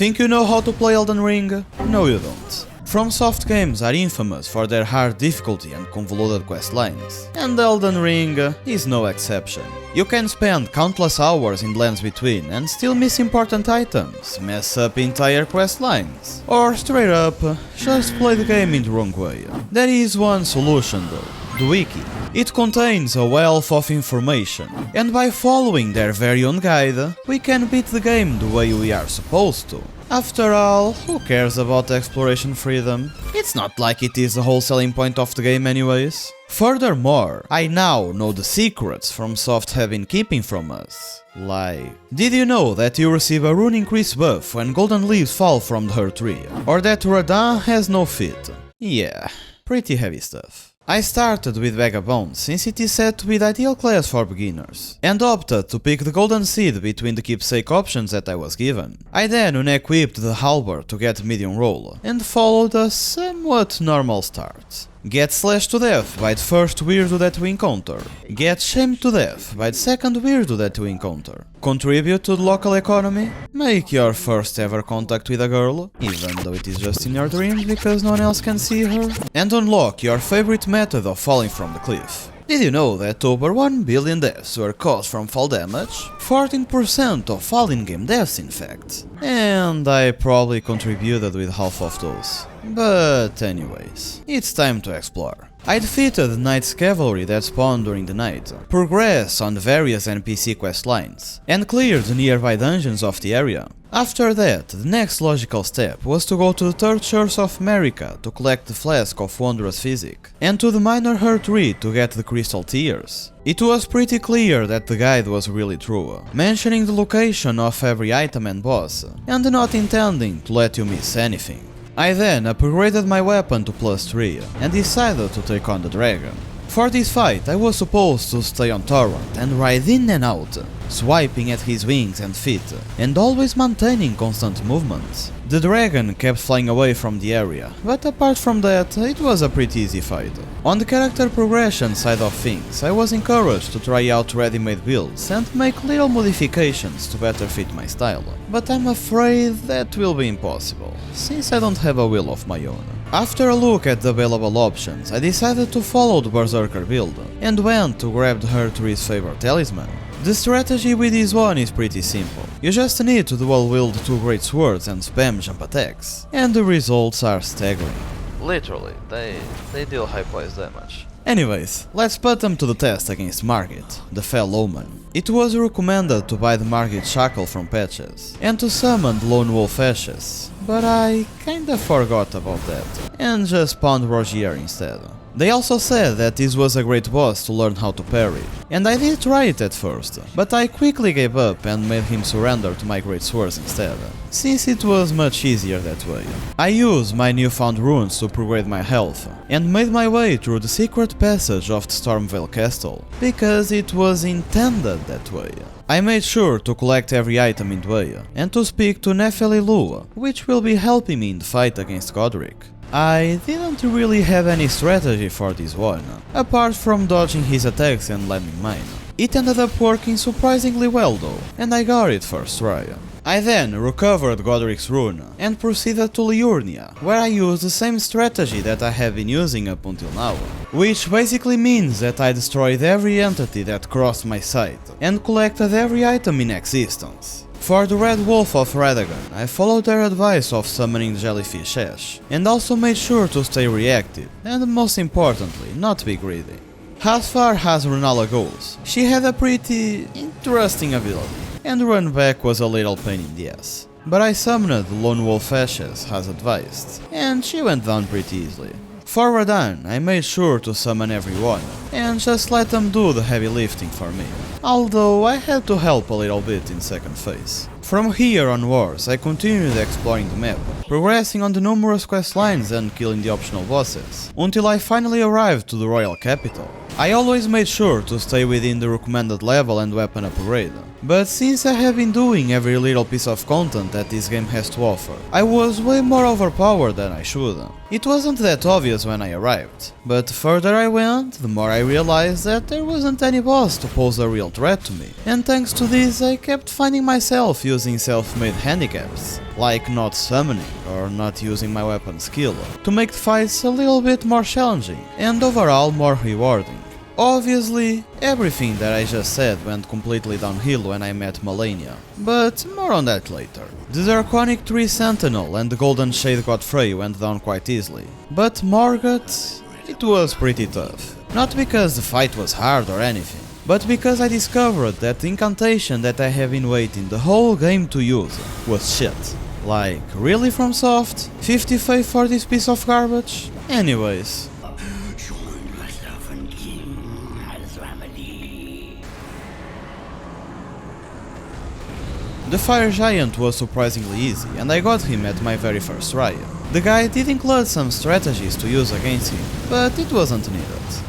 Think you know how to play Elden Ring? No you don't. FromSoft games are infamous for their hard difficulty and convoluted questlines, and Elden Ring is no exception. You can spend countless hours in lands between and still miss important items, mess up entire questlines, or straight up, just play the game in the wrong way. There is one solution though, the Wiki. It contains a wealth of information, and by following their very own guide, we can beat the game the way we are supposed to. After all, who cares about exploration freedom? It's not like it is the whole selling point of the game anyways. Furthermore, I now know the secrets FromSoft have been keeping from us. Like, did you know that you receive a rune increase buff when golden leaves fall from the Her tree? Or that Radahn has no feet? Yeah, pretty heavy stuff. I started with Vagabond since it is said to be the ideal class for beginners, and opted to pick the golden seed between the keepsake options that I was given. I then unequipped the halberd to get medium roll, and followed a somewhat normal start. Get slashed to death by the first weirdo that we encounter. Get shamed to death by the second weirdo that we encounter. Contribute to the local economy. Make your first ever contact with a girl, even though it is just in your dreams because no one else can see her. And unlock your favorite method of falling from the cliff. Did you know that over 1 billion deaths were caused from fall damage? 14% of all in-game deaths in fact. And I probably contributed with half of those. But anyways, it's time to explore. I defeated the Knight's Cavalry that spawned during the night, progressed on various NPC questlines, and cleared the nearby dungeons of the area. After that, the next logical step was to go to the Third Church of America to collect the Flask of Wondrous Physic, and to the Minor Her tree to get the Crystal Tears. It was pretty clear that the guide was really true, mentioning the location of every item and boss, and not intending to let you miss anything. I then upgraded my weapon to +3 and decided to take on the dragon. For this fight I was supposed to stay on Torrent and ride in and out, swiping at his wings and feet, and always maintaining constant movement. The dragon kept flying away from the area, but apart from that, it was a pretty easy fight. On the character progression side of things, I was encouraged to try out ready-made builds and make little modifications to better fit my style, but I'm afraid that will be impossible, since I don't have a will of my own. After a look at the available options, I decided to follow the Berserker build, and went to grab the Her tree's favorite talisman. The strategy with this one is pretty simple. You just need to dual-wield 2 great swords and spam jump attacks, and the results are staggering. Literally, they deal high price damage. Anyways, let's put them to the test against Margit, the Fell Omen. It was recommended to buy the Margit Shackle from patches, and to summon the Lone Wolf Ashes, but I kinda forgot about that, and just spawned Rogier instead. They also said that this was a great boss to learn how to parry, and I did try it at first, but I quickly gave up and made him surrender to my great swords instead, since it was much easier that way. I used my newfound runes to upgrade my health, and made my way through the secret passage of the Stormveil Castle, because it was intended that way. I made sure to collect every item in the way, and to speak to Nepheli Lu, which will be helping me in the fight against Godric. I didn't really have any strategy for this one, apart from dodging his attacks and landing mine. It ended up working surprisingly well though, and I got it first try. I then recovered Godric's rune and proceeded to Liurnia, where I used the same strategy that I have been using up until now, which basically means that I destroyed every entity that crossed my sight and collected every item in existence. For the Red Wolf of Radagon, I followed their advice of summoning the Jellyfish Ash, and also made sure to stay reactive, and most importantly, not be greedy. As far as Runala goes, she had a pretty interesting ability, and run back was a little pain in the ass. But I summoned the Lone Wolf Ashes as advised, and she went down pretty easily. For Radahn, I made sure to summon everyone, and just let them do the heavy lifting for me, although I had to help a little bit in second phase. From here onwards, I continued exploring the map, progressing on the numerous questlines and killing the optional bosses, until I finally arrived to the royal capital. I always made sure to stay within the recommended level and weapon upgrade, But since I have been doing every little piece of content that this game has to offer, I was way more overpowered than I should. It wasn't that obvious when I arrived, but the further I went, the more I realized that there wasn't any boss to pose a real threat to me, and thanks to this I kept finding myself using self-made handicaps, like not summoning or not using my weapon skill, to make the fights a little bit more challenging and overall more rewarding. Obviously, everything that I just said went completely downhill when I met Malenia, but more on that later. The Draconic Tree Sentinel and the Golden Shade God Frey went down quite easily, but Morgoth, it was pretty tough. Not because the fight was hard or anything, but because I discovered that the incantation that I have been waiting the whole game to use was shit. Like, really FromSoft? 50 faith for this piece of garbage? Anyways. The Fire Giant was surprisingly easy, and I got him at my very first try. The guy did include some strategies to use against him, but it wasn't needed.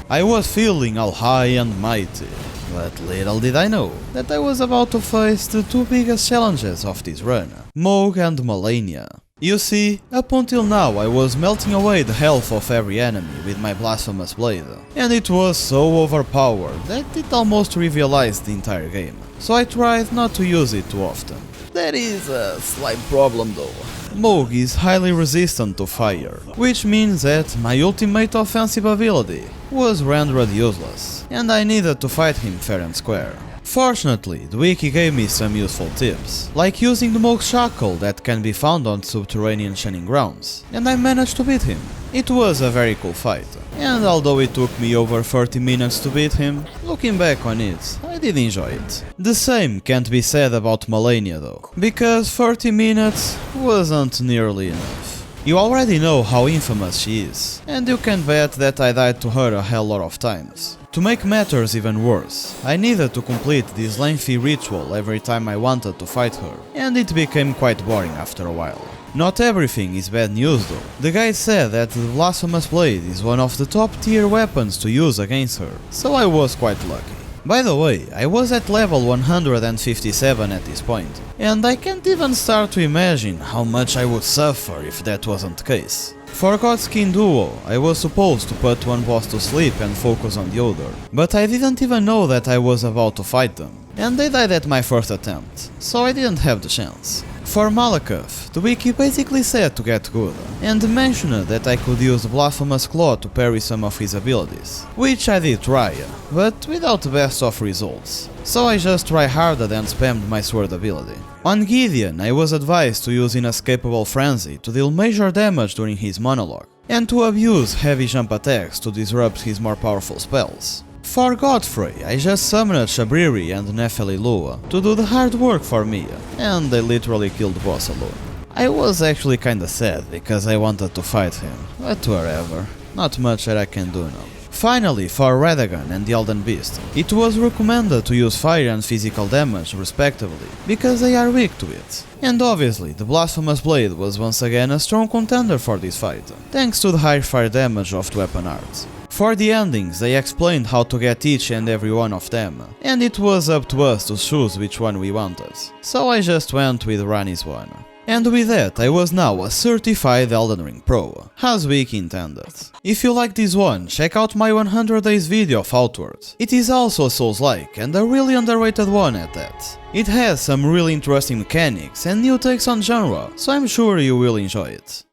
I was feeling all high and mighty, but little did I know that I was about to face the two biggest challenges of this run, Mohg and Malenia. You see, up until now I was melting away the health of every enemy with my blasphemous blade, and it was so overpowered that it almost trivialized the entire game, so I tried not to use it too often. There is a slight problem though. Mohg is highly resistant to fire, which means that my ultimate offensive ability was rendered useless, and I needed to fight him fair and square. Fortunately, the Wiki gave me some useful tips, like using the Mohg Shackle that can be found on subterranean shining grounds, and I managed to beat him. It was a very cool fight, and although it took me over 30 minutes to beat him, looking back on it, I did enjoy it. The same can't be said about Malenia though, because 30 minutes wasn't nearly enough. You already know how infamous she is, and you can bet that I died to her a hell lot of times. To make matters even worse, I needed to complete this lengthy ritual every time I wanted to fight her, and it became quite boring after a while. Not everything is bad news though. The guy said that the Blasphemous Blade is one of the top tier weapons to use against her, so I was quite lucky. By the way, I was at level 157 at this point, and I can't even start to imagine how much I would suffer if that wasn't the case. For Godskin Duo, I was supposed to put one boss to sleep and focus on the other, but I didn't even know that I was about to fight them, and they died at my first attempt, so I didn't have the chance. For Malakath, the wiki basically said to get good, and mentioned that I could use the Blasphemous Claw to parry some of his abilities, which I did try, but without the best of results, so I just tried harder and spammed my sword ability. On Gideon, I was advised to use Inescapable Frenzy to deal major damage during his monologue, and to abuse heavy jump attacks to disrupt his more powerful spells. For Godfrey, I just summoned Shabriri and Nephili Lua to do the hard work for me, and they literally killed the boss alone. I was actually kinda sad because I wanted to fight him, but whatever, not much that I can do now. Finally, for Radagon and the Elden Beast, it was recommended to use fire and physical damage respectively, because they are weak to it. And obviously, the Blasphemous Blade was once again a strong contender for this fight, thanks to the high fire damage of the weapon art. For the endings, they explained how to get each and every one of them, and it was up to us to choose which one we wanted, so I just went with Rani's one. And with that, I was now a certified Elden Ring Pro, as Wiki intended. If you like this one, check out my 100 days video of Outward. It is also Souls-like, and a really underrated one at that. It has some really interesting mechanics and new takes on genre, so I'm sure you will enjoy it.